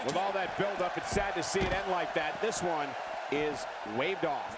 With all that build-up, it's sad to see it end like that. This one is waved off.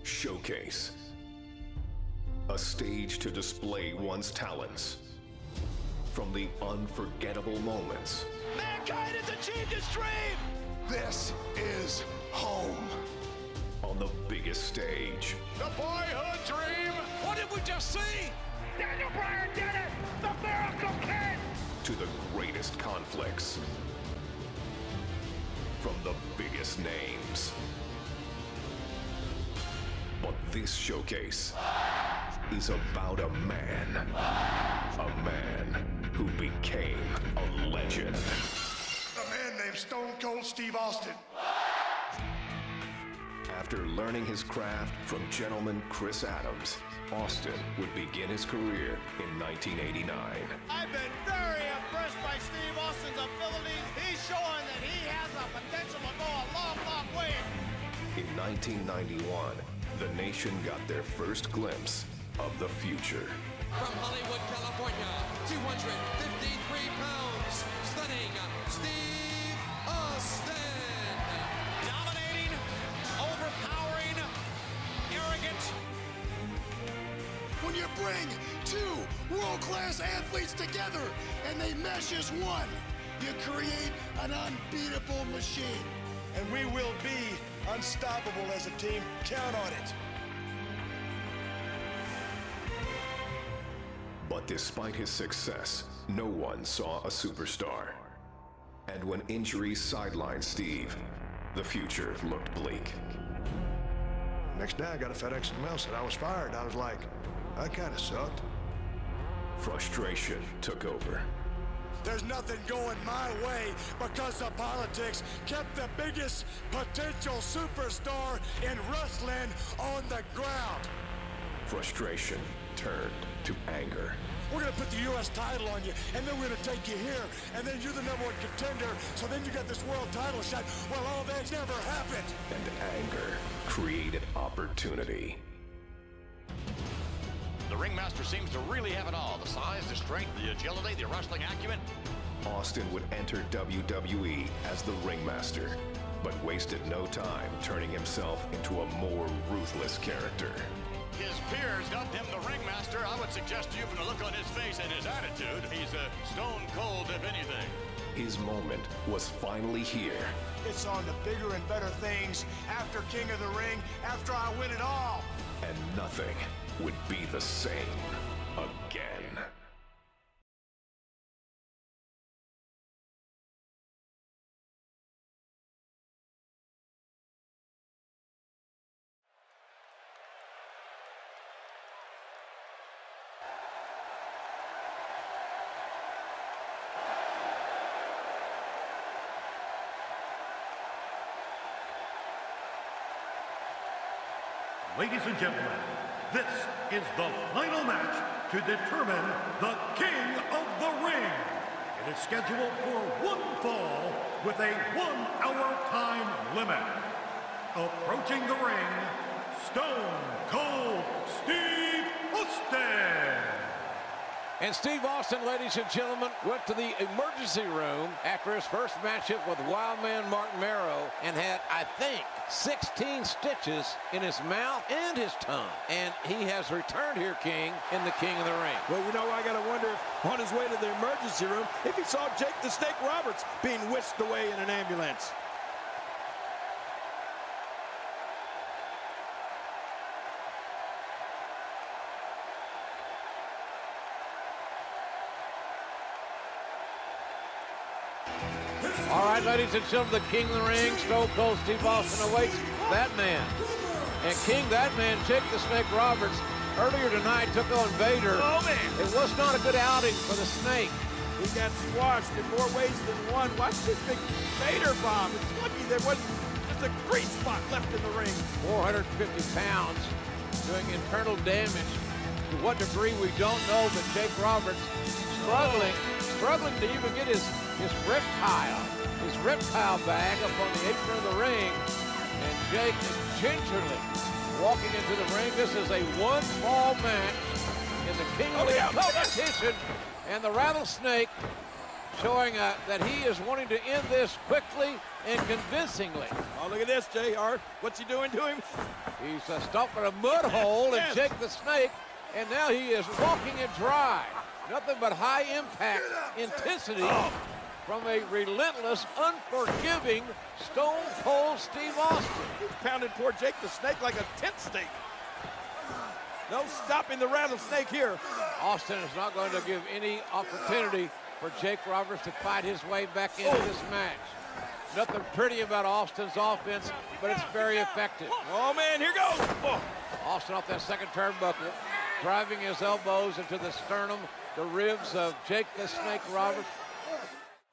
Showcase. A stage to display one's talents. From the unforgettable moments. Mankind has achieved his dream! This is home. On the biggest stage. The boyhood dream! What did we just see? Daniel Bryan did it! The Miracle Kid! To the greatest conflicts. From the biggest names. But this showcase is about a man. A man who became a legend. A man named Stone Cold Steve Austin. After learning his craft from gentleman Chris Adams, Austin would begin his career in 1989. I've been very impressed by Steve Austin's abilities. He's showing that he has the potential to go a long, long way. In 1991, the nation got their first glimpse of the future. From Hollywood, California, 253 pounds, stunning Steve Austin. Dominating, overpowering, arrogant. When you bring two world-class athletes together and they mesh as one, you create an unbeatable machine. And we will be unstoppable as a team. Count on it. But despite his success, no one saw a superstar. And when injuries sidelined Steve, the future looked bleak. Next day I got a FedEx in the mail, said I was fired. I was like, that kind of sucked. Frustration took over. There's nothing going my way because the politics kept the biggest potential superstar in wrestling on the ground. Frustration turned to anger. We're going to put the U.S. title on you, and then we're going to take you here, and then you're the #1 contender, so then you got this world title shot. Well, all that never happened. And anger created opportunity. The ringmaster seems to really have it all. The size, the strength, the agility, the wrestling acumen. Austin would enter WWE as the ringmaster, but wasted no time turning himself into a more ruthless character. His peers dubbed him the ringmaster. I would suggest to you from the look on his face and his attitude, he's a stone cold if anything. His moment was finally here. It's on to bigger and better things after King of the Ring, after I win it all. And nothing would be the same again. Ladies and gentlemen, this is the final match to determine the King of the Ring. It is scheduled for one fall with a 1-hour time limit. Approaching the ring, Stone Cold Steve Austin. And Steve Austin, ladies and gentlemen, went to the emergency room after his first matchup with Wildman Martin Marrow and had, I think, 16 stitches in his mouth and his tongue. And he has returned here, King, in the King of the Ring. Well, you know, I got to wonder if on his way to the emergency room, if he saw Jake the Snake Roberts being whisked away in an ambulance. All right, ladies and gentlemen, the King of the Ring, Stone Cold Steve Austin awaits that man. And King, that man, Jake the Snake Roberts, earlier tonight took on Vader. Oh, man. It was not a good outing for the Snake. He got squashed in more ways than one. Watch this big Vader bomb. It's lucky there wasn't just a grease spot left in the ring. 450 pounds doing internal damage. To what degree, we don't know, but Jake Roberts struggling to even get his reptile bag up on the apron of the ring. And Jake gingerly walking into the ring. This is a one-fall match in the King of the Ring competition. And the Rattlesnake showing that he is wanting to end this quickly and convincingly. Oh, look at this, JR. What's he doing to him? He's stomping a mud hole in Jake the Snake, and now he is walking it dry. Nothing but high impact intensity from a relentless, unforgiving Stone Cold Steve Austin. He's pounding poor Jake the Snake like a tent stake. No stopping the Rattlesnake here. Austin is not going to give any opportunity for Jake Roberts to fight his way back into this match. Nothing pretty about Austin's offense, but it's very effective. Oh, man, here goes. Oh. Austin off that second turnbuckle, driving his elbows into the sternum, the ribs of Jake the Snake Roberts.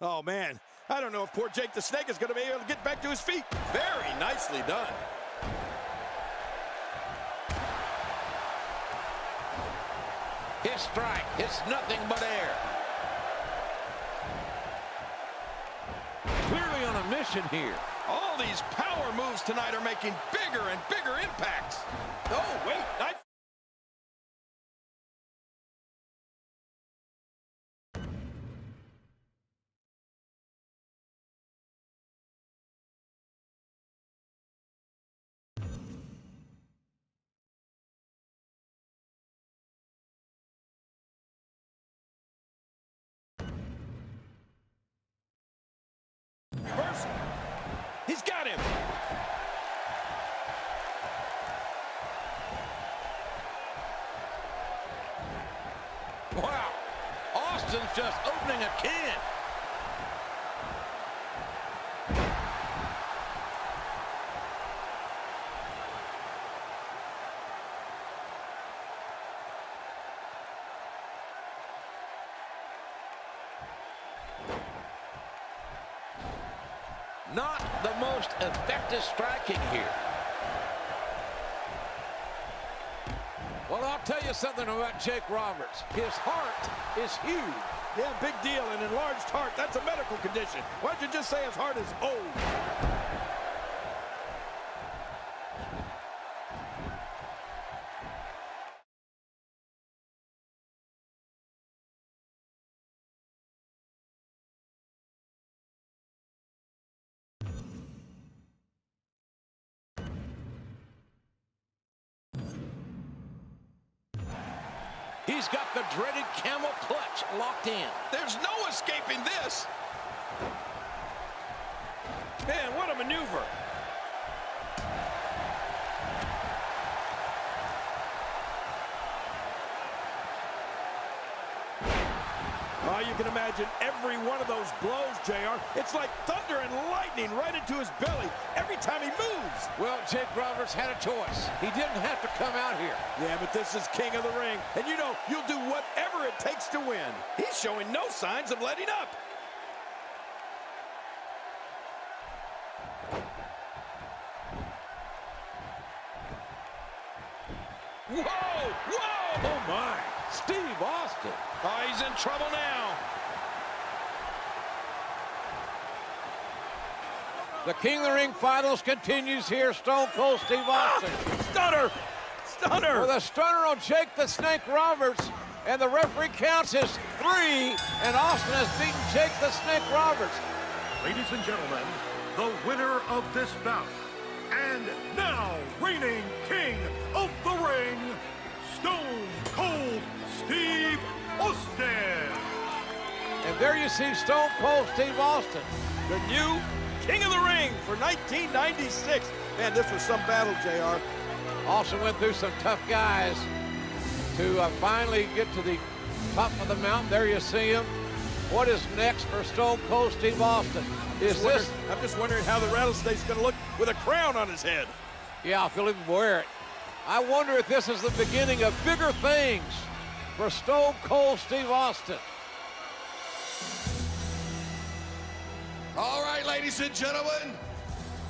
Oh, man, I don't know if poor Jake the Snake is going to be able to get back to his feet. Very nicely done. His strike, it's nothing but air. Clearly on a mission here. All these power moves tonight are making bigger and bigger impacts. Oh, wait, nice. He's got him. Wow. Austin's just opening a can. Not the most effective striking here. Well, I'll tell you something about Jake Roberts. His heart is huge. Yeah, big deal. An enlarged heart, that's a medical condition. Why'd you just say his heart is old? He's got the dreaded camel clutch locked in. There's no escaping this. Man, what a maneuver. Oh, you can imagine every one of those blows, JR. It's like thunder and lightning right into his belly every time he moves. Well, Jake Roberts had a choice. He didn't have to come out here. Yeah, but this is King of the Ring, and you know you'll do whatever it takes to win. He's showing no signs of letting up. Whoa! Whoa! Oh, my. Steve Austin. Oh, he's in trouble now. The King of the Ring finals continues here. Stone Cold Steve Austin. Stunner! Stunner! With a stunner on Jake the Snake Roberts. And the referee counts as 3. And Austin has beaten Jake the Snake Roberts. Ladies and gentlemen, the winner of this bout, and now reigning King of the Ring, Stone Cold Steve Austin. And there you see Stone Cold Steve Austin. The new King of the Ring for 1996. Man, this was some battle, JR. Austin went through some tough guys to finally get to the top of the mountain. There you see him. What is next for Stone Cold Steve Austin? I'm just wondering how the rattlesnake's going to look with a crown on his head. Yeah, if he'll even wear it. I wonder if this is the beginning of bigger things for Stone Cold Steve Austin. All right, ladies and gentlemen,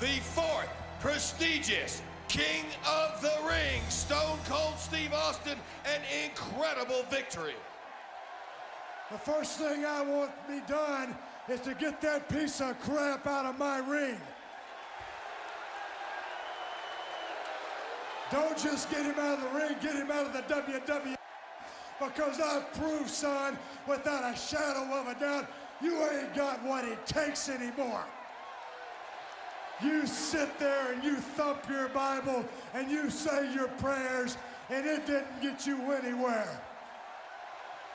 the fourth prestigious King of the Ring, Stone Cold Steve Austin, an incredible victory. The first thing I want to be done is to get that piece of crap out of my ring. Don't just get him out of the ring, get him out of the WWE. Because I've proved, son, without a shadow of a doubt, you ain't got what it takes anymore. You sit there and you thump your Bible and you say your prayers, and it didn't get you anywhere.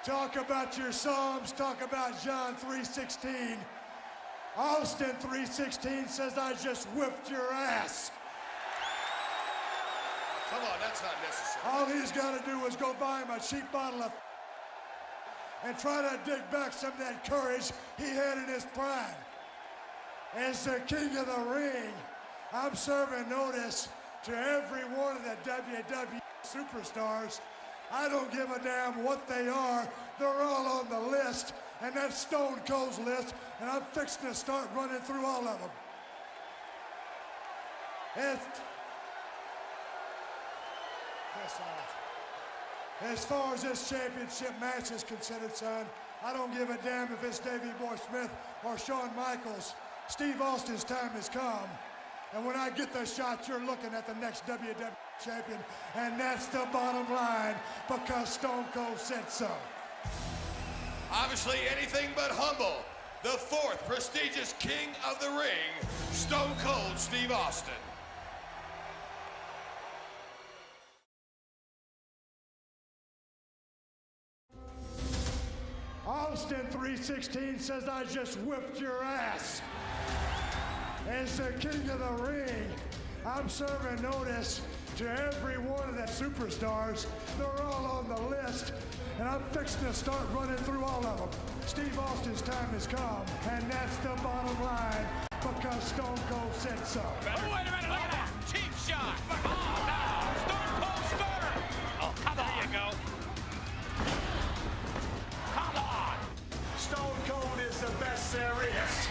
Talk about your Psalms, talk about John 3:16. Austin 3:16 says, I just whipped your ass. Come on, that's not necessary. All he's got to do is go buy him a cheap bottle of and try to dig back some of that courage he had in his prime. As the King of the Ring, I'm serving notice to every one of the WWE superstars. I don't give a damn what they are. They're all on the list, and that's Stone Cold's list, and I'm fixing to start running through all of them. As far as this championship match is considered, son, I don't give a damn if it's Davey Boy Smith or Shawn Michaels. Steve Austin's time has come. And when I get the shot, you're looking at the next WWE champion. And that's the bottom line, because Stone Cold said so. Obviously anything but humble. The fourth prestigious King of the Ring, Stone Cold Steve Austin. Austin 3:16 says, I just whipped your ass. As the King of the Ring, I'm serving notice to every one of the superstars. They're all on the list, and I'm fixing to start running through all of them. Steve Austin's time has come, and that's the bottom line, because Stone Cold said so. Oh, wait a minute, look at that. Cheap shot. Oh, no. Stone Cold Stunner. Oh, come on. There you go. Come on. Stone Cold is the best there is.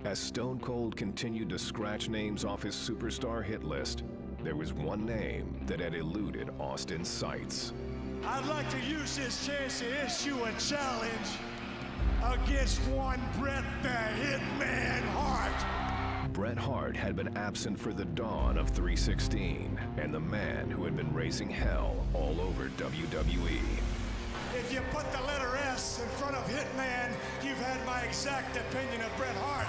As Stone Cold continued to scratch names off his superstar hit list, there was one name that had eluded Austin's sights. I'd like to use this chance to issue a challenge against one Bret the Hitman Hart. Bret Hart had been absent for the dawn of 316, and the man who had been raising hell all over WWE. If you put the letter S in front of Hitman, you've had my exact opinion of Bret Hart.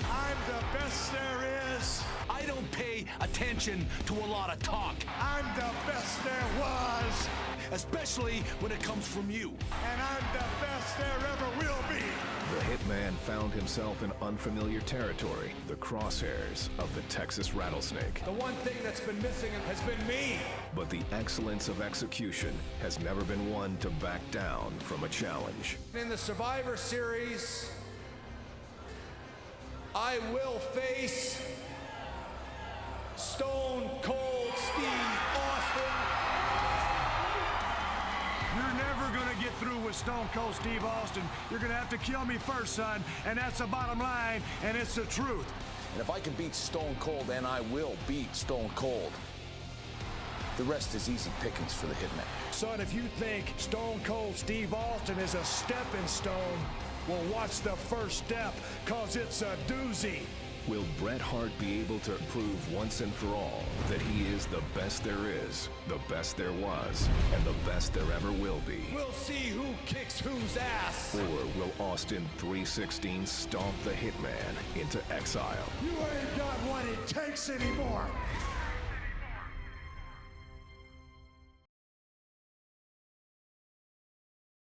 I'm the best there is. I don't pay attention to a lot of talk. I'm the best there was. Especially when it comes from you. And I'm the best there ever will be. The Hitman found himself in unfamiliar territory, the crosshairs of the Texas Rattlesnake. The one thing that's been missing has been me. But the excellence of execution has never been one to back down from a challenge. In the Survivor Series, I will face Stone Cold Steve Austin. You're never gonna get through with Stone Cold Steve Austin. You're gonna have to kill me first, son, and that's the bottom line, and it's the truth. And if I can beat Stone Cold, then I will beat Stone Cold. The rest is easy pickings for the Hitman. Son, if you think Stone Cold Steve Austin is a stepping stone, well, watch the first step, cause it's a doozy. Will Bret Hart be able to prove once and for all that he is the best there is, the best there was, and the best there ever will be? We'll see who kicks whose ass. Or will Austin 316 stomp the Hitman into exile? You ain't got what it takes anymore.